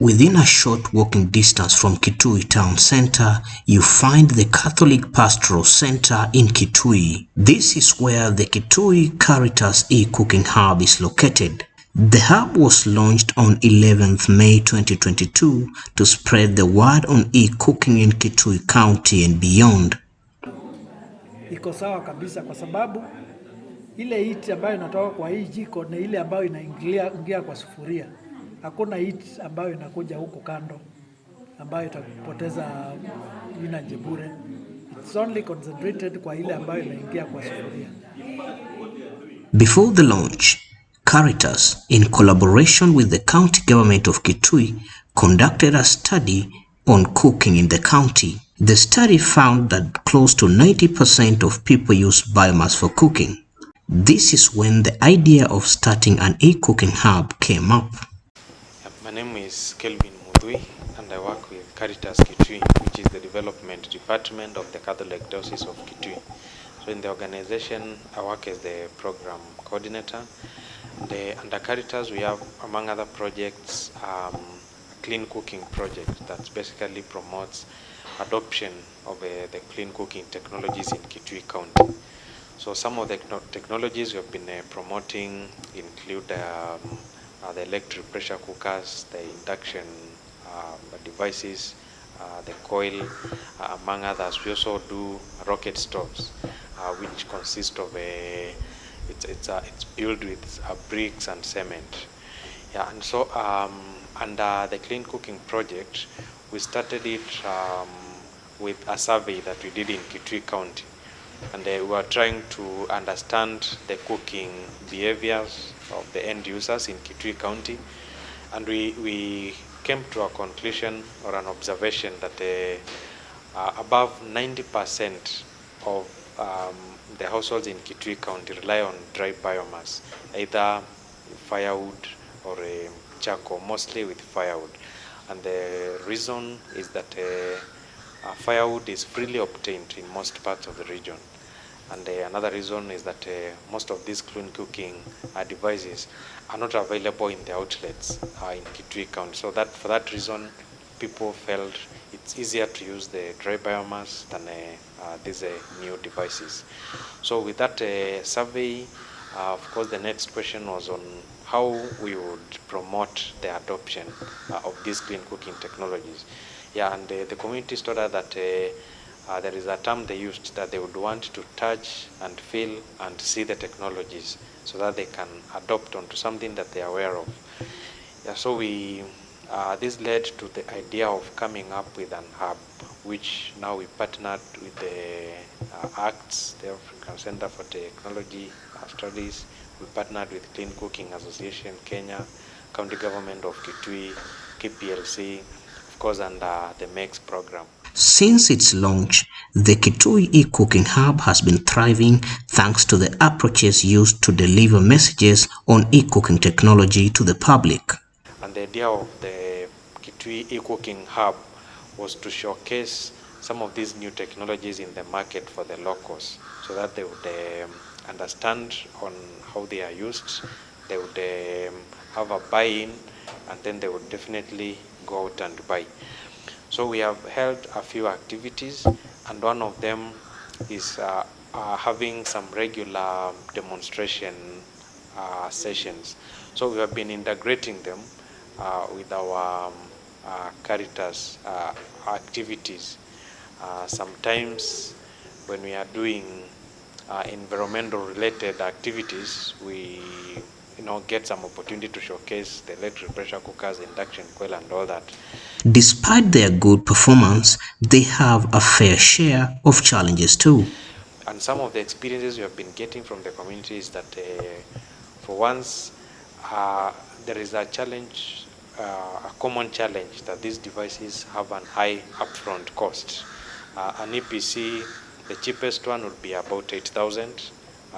Within a short walking distance from Kitui Town Center, you find the Catholic Pastoral Center in Kitui. This is where the Kitui Caritas e-Cooking Hub is located. The hub was launched on 11th May 2022 to spread the word on e-cooking in Kitui County and beyond. Iko sawa kabisa kwa sababu ile heat ambayo inatoka kwa hii jiko na ile ambayo inaingia kwa sufuria. Hakuna heat ambayo inakuja huko kando ambayo itakupoteza energy bure. It's only concentrated kwa ile ambayo inaingia kwa sufuria. Before the launch, Caritas, in collaboration with the county government of Kitui, conducted a study on cooking in the county. The study found that close to 90% of people use biomass for cooking. This is when the idea of starting an e-cooking hub came up. My name is Kelvin Mudui and I work with Caritas Kitui, which is the development department of the Catholic Diocese of Kitui. So in the organization, I work as the program coordinator. Under Caritas, we have, among other projects, a clean cooking project that basically promotes adoption of the clean cooking technologies in Kitui County. So some of the technologies we have been promoting include the electric pressure cookers, the induction devices, the coil, among others. We also do rocket stoves, which consist of it's built with bricks and cement. Yeah, and so under the clean cooking project, we started it with a survey that we did in Kitui County, and we were trying to understand the cooking behaviors of the end users in Kitui County, and we came to a conclusion or an observation that above 90% of the households in Kitui County rely on dry biomass, either firewood or charcoal, mostly with firewood. And the reason is that firewood is freely obtained in most parts of the region. And another reason is that most of these clean cooking devices are not available in the outlets in Kitui County. So that for that reason, people felt it's easier to use the dry biomass than these new devices. So with that survey, of course, the next question was on how we would promote the adoption of these clean cooking technologies. Yeah, and the community told us that there is a term they used, that they would want to touch and feel and see the technologies so that they can adopt onto something that they are aware of. Yeah, so this led to the idea of coming up with an hub, which now we partnered with the ACTS, the African Center for Technology Studies. We partnered with Clean Cooking Association Kenya, County Government of Kitui, KPLC, of course, under the MEX program. Since its launch, the Kitui e-Cooking Hub has been thriving thanks to the approaches used to deliver messages on e-cooking technology to the public. And the idea of the Kitui e-Cooking Hub was to showcase some of these new technologies in the market for the locals, so that they would understand on how they are used, they would have a buy-in, and then they would definitely go out and buy. So we have held a few activities, and one of them is having some regular demonstration sessions. So we have been integrating them with our Caritas activities. Sometimes when we are doing environmental related activities, we get some opportunity to showcase the electric pressure cookers, induction coil, and all that. Despite their good performance, they have a fair share of challenges too. And some of the experiences we have been getting from the community is that for once there is a challenge, a common challenge, that these devices have an high upfront cost. An EPC, the cheapest one would be about 8,000.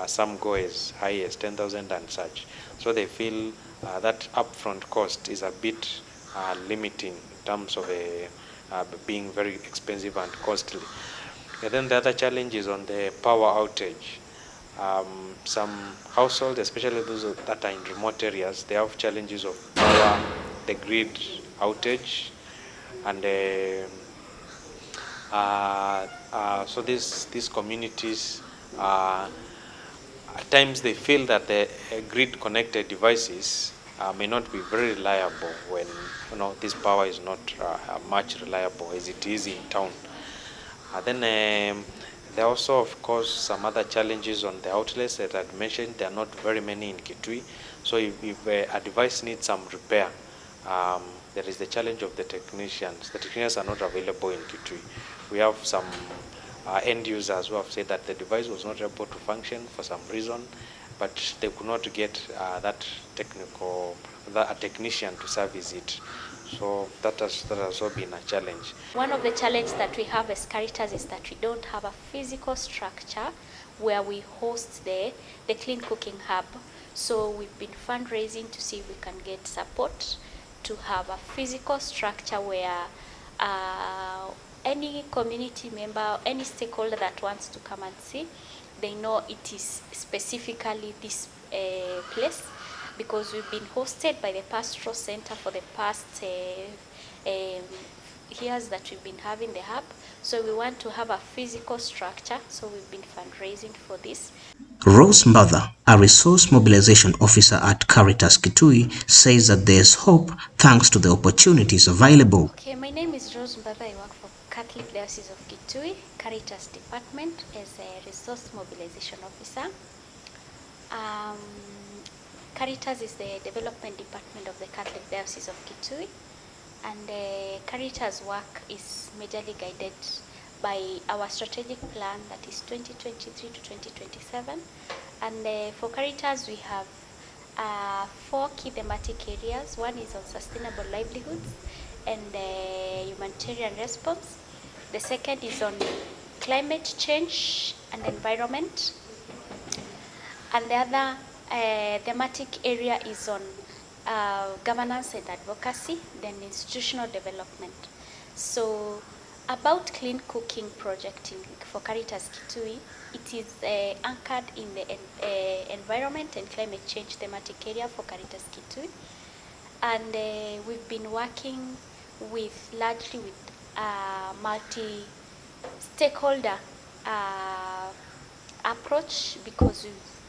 Some go as high as 10,000 and such. So they feel that upfront cost is a bit limiting in terms of being very expensive and costly. And then the other challenge is on the power outage. Some households, especially those that are in remote areas, they have challenges of power. The grid outage, and so these communities at times they feel that the grid connected devices may not be very reliable when this power is not much reliable as it is in town. Then there are also, of course, some other challenges on the outlets that I mentioned. There are not very many in Kitui. So if a device needs some repair, there is the challenge of the technicians. The technicians are not available in Kitui. We have some end users who have said that the device was not able to function for some reason, but they could not get a technician to service it. So that has also been a challenge. One of the challenges that we have as Caritas is that we don't have a physical structure where we host the Clean Cooking Hub. So we've been fundraising to see if we can get support to have a physical structure where any community member, any stakeholder that wants to come and see, they know it is specifically this place, because we've been hosted by the Pastoral Center for the past years that we've been having the hub. So we want to have a physical structure, so we've been fundraising for this. Rose Mbatha, a resource mobilization officer at Caritas Kitui, says that there's hope thanks to the opportunities available. Okay, my name is Rose Mbatha. I work for Catholic Diocese of Kitui, Caritas Department, as a resource mobilization officer. Caritas is the development department of the Catholic Diocese of Kitui, and Caritas work is majorly guided by our strategic plan that is 2023 to 2027. And for Caritas, we have 4 key thematic areas. One is on sustainable livelihoods and humanitarian response. The second is on climate change and environment. And the other thematic area is on governance and advocacy, then institutional development. So about clean cooking project for Caritas Kitui, it is anchored in the environment and climate change thematic area for Caritas Kitui. And we've been working largely with multi-stakeholder approach, because we've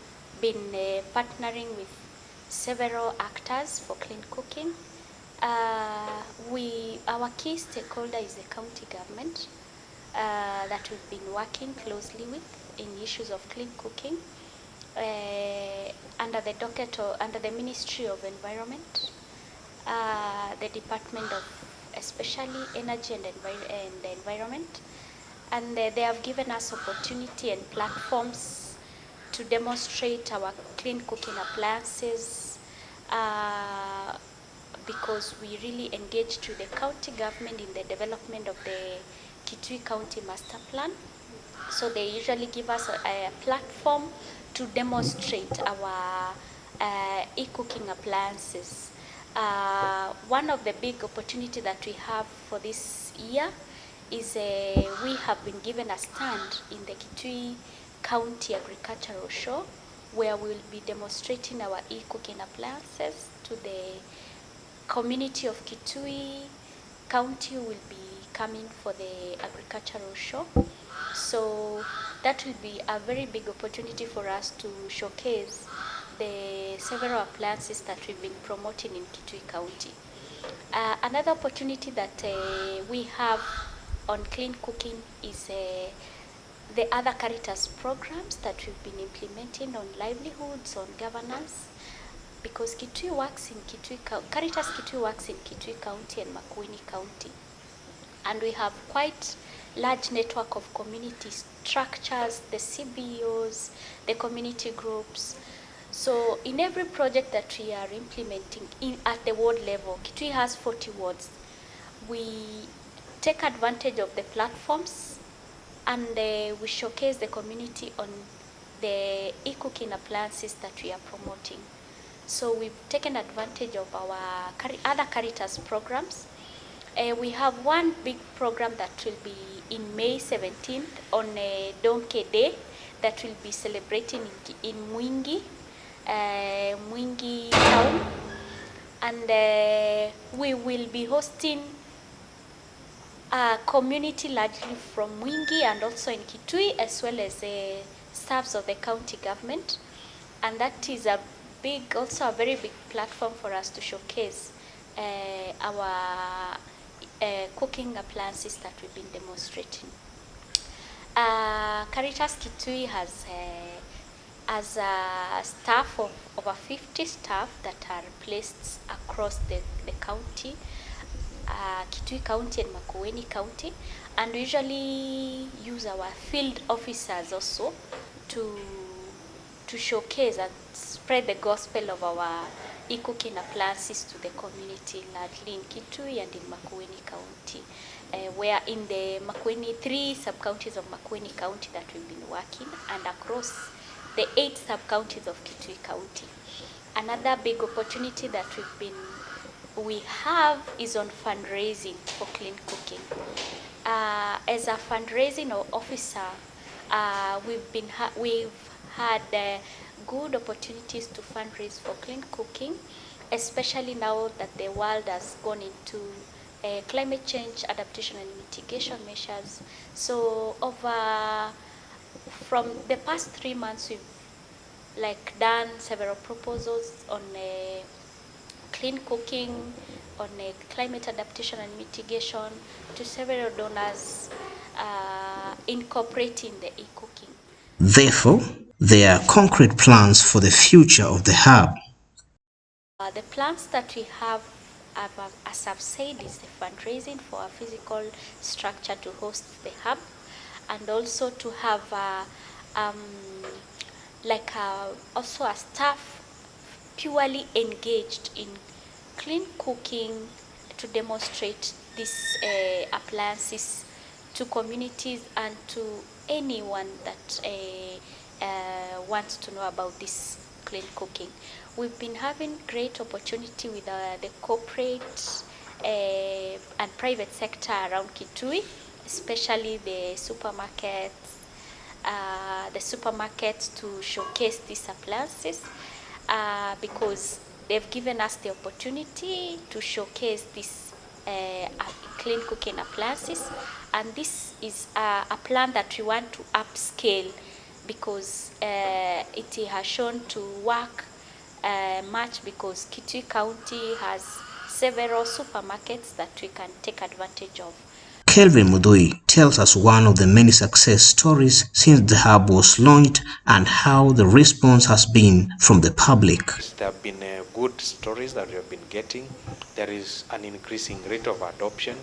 been partnering with several actors for clean cooking. Our key stakeholder is the county government that we've been working closely with in issues of clean cooking under the Ministry of Environment, the Department of especially Energy and Environment, and they have given us opportunity and platforms to demonstrate our clean cooking appliances, because we really engaged with the county government in the development of the Kitui County Master Plan. So they usually give us a platform to demonstrate our e-cooking appliances. One of the big opportunities that we have for this year is we have been given a stand in the Kitui County Agricultural Show, where we will be demonstrating our e-cooking appliances to the community of Kitui County. Will be coming for the agricultural show. So that will be a very big opportunity for us to showcase the several appliances that we've been promoting in Kitui County. Another opportunity that we have on clean cooking is the other Caritas programs that we've been implementing on livelihoods, on governance, because Caritas Kitui works in Kitui County and Makueni County, and we have quite large network of community structures, the CBOs, the community groups. So in every project that we are implementing at the ward level, Kitui has 40 wards. We take advantage of the platforms, and we showcase the community on the e-cooking appliances that we are promoting. So we've taken advantage of our other Caritas programs. We have one big program that will be in May 17th on Donkey Day that will be celebrating in Mwingi town. and we will be hosting a community largely from Mwingi and also in Kitui, as well as staffs of the county government, and that is also a very big platform for us to showcase our cooking appliances that we've been demonstrating. Caritas Kitui has a staff of over 50 staff that are placed across the county, Kitui County and Makueni County, and we usually use our field officers also to showcase and spread the gospel of our e-cooking appliances to the community, largely in Kitui and in Makueni County, where in the Makueni, 3 sub-counties of Makueni County that we've been working, and across the 8 sub-counties of Kitui County. Another big opportunity that we have is on fundraising for clean cooking. As a fundraising officer, we've had good opportunities to fundraise for clean cooking, especially now that the world has gone into climate change adaptation and mitigation measures. So from the past 3 months, we've done several proposals on clean cooking, on climate adaptation and mitigation to several donors incorporating the e-cooking. Therefore, there are concrete plans for the future of the hub. The plans that we have, as I've said, is the fundraising for a physical structure to host the hub, and also to have also a staff purely engaged in clean cooking to demonstrate these appliances to communities and to anyone that wants to know about this clean cooking. We've been having great opportunity with the corporate and private sector around Kitui, especially the supermarkets to showcase these appliances because they've given us the opportunity to showcase this clean cooking appliances, and this is a plan that we want to upscale because it has shown to work much, because Kitui County has several supermarkets that we can take advantage of. Kelvin Mudui tells us one of the many success stories since the hub was launched and how the response has been from the public. There have been good stories that we have been getting. There is an increasing rate of adoption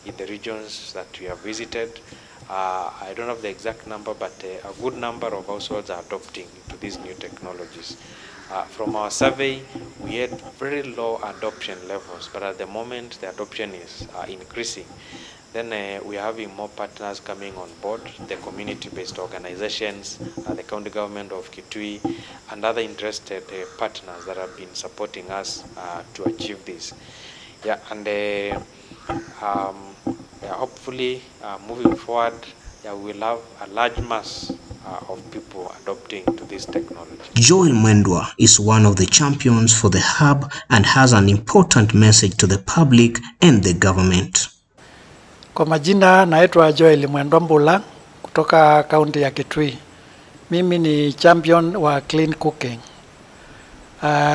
in the regions that we have visited. I don't have the exact number, but a good number of households are adopting to these new technologies. From our survey, we had very low adoption levels, but at the moment the adoption is increasing. Then we are having more partners coming on board, the community-based organizations, the county government of Kitui, and other interested partners that have been supporting us to achieve this. Yeah, and hopefully moving forward, we'll have a large mass of people adopting to this technology. Joel Mwendwa is one of the champions for the hub and has an important message to the public and the government. Kwa majina naitwa Joel Mwendwa Mbula kutoka kaunti ya Kitui. Mimi ni champion wa clean cooking.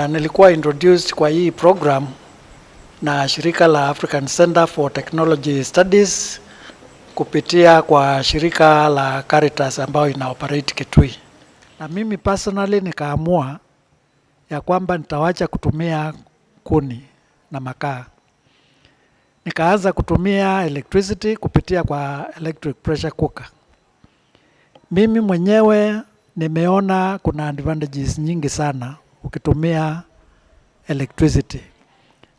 Nilikuwa introduced kwa hii program na shirika la African Center for Technology Studies kupitia kwa shirika la Caritas ambayo inaoperate Kitui. Na mimi personally nikaamua ya kwamba nitawacha kutumia kuni na makaa. Nikaanza kutumia electricity kupitia kwa electric pressure cooker. Mimi mwenyewe nimeona kuna advantages nyingi sana ukitumia electricity.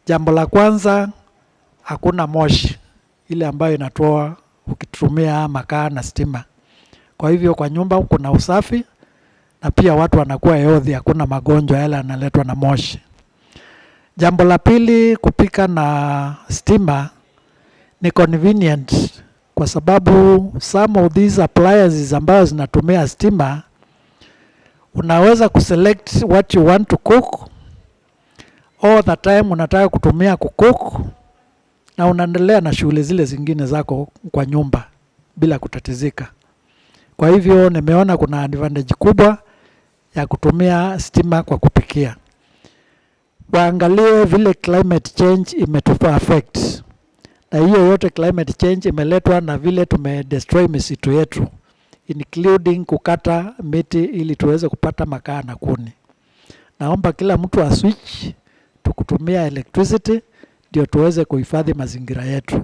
Jambo la kwanza, hakuna moshi ile ambayo inatoa ukitumia makaa na stima. Kwa hivyo kwa nyumba kuna usafi na pia watu wanakuwa healthy, hakuna magonjwa yale yanaletwa na moshi. Jambo la pili, kupika na stima ni convenient kwa sababu some of these appliances ambazo zinatumia stima, unaweza kuselect what you want to cook all the time unataka kutumia kucook na unaendelea na shughuli zile zingine zako kwa nyumba bila kutatizika. Kwa hivyo nimeona kuna advantage kubwa ya kutumia stima kwa kupikia. Waangalie vile climate change imetupa affect. Na hiyo yote climate change imeletwa na vile tumedestroy misitu yetu, including kukata miti ili tuweze kupata makaa na kuni. Naomba kila mtu aswitch tukutumia electricity ndio tuweze kuhifadhi mazingira yetu.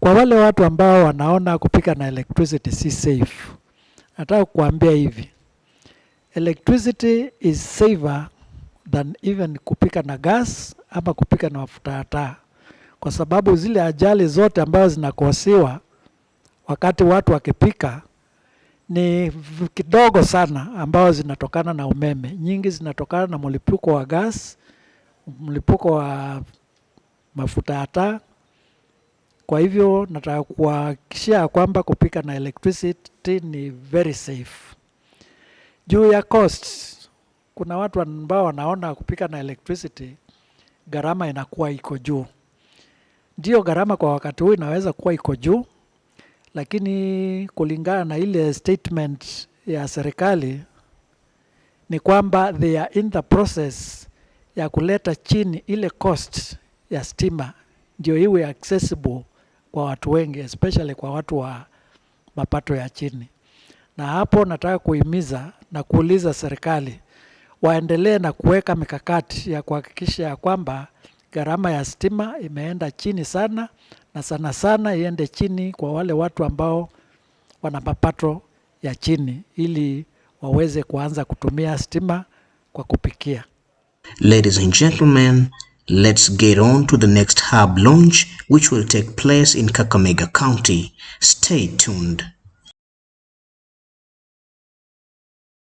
Kwa wale watu ambao wanaona kupika na electricity si safe, nataka kuambia hivi. Electricity is safer than even kupika na gas ama kupika na mafuta ya taa. Kwa sababu zile ajali zote ambazo zinakosiwa wakati watu wakipika ni kidogo sana ambao zinatokana na umeme. Nyingi zinatokana na mlipuko wa gas, mlipuko wa mafuta ya taa. Kwa hivyo nataka kuhakikishia kwamba kupika na electricity ni very safe. Juu ya cost, kuna watu ambao wanaona kupika na electricity gharama inakuwa iko juu. Ndio gharama kwa wakati huu inaweza kuwa iko juu, lakini kulingana na ile statement ya serikali ni kwamba they are in the process ya kuleta chini ile cost ya stima ndio iwe accessible kwa watu wengi, especially kwa watu wa mapato ya chini. Na hapo nataka kuhimiza na kuuliza serikali waendelee na kuweka mikakati ya kuhakikisha ya kwamba gharama ya stima imeenda chini sana, na sana sana iende chini kwa wale watu ambao wana mapato ya chini ili waweze kuanza kutumia stima kwa kupikia. Ladies and gentlemen, let's get on to the next hub launch which will take place in Kakamega County. Stay tuned.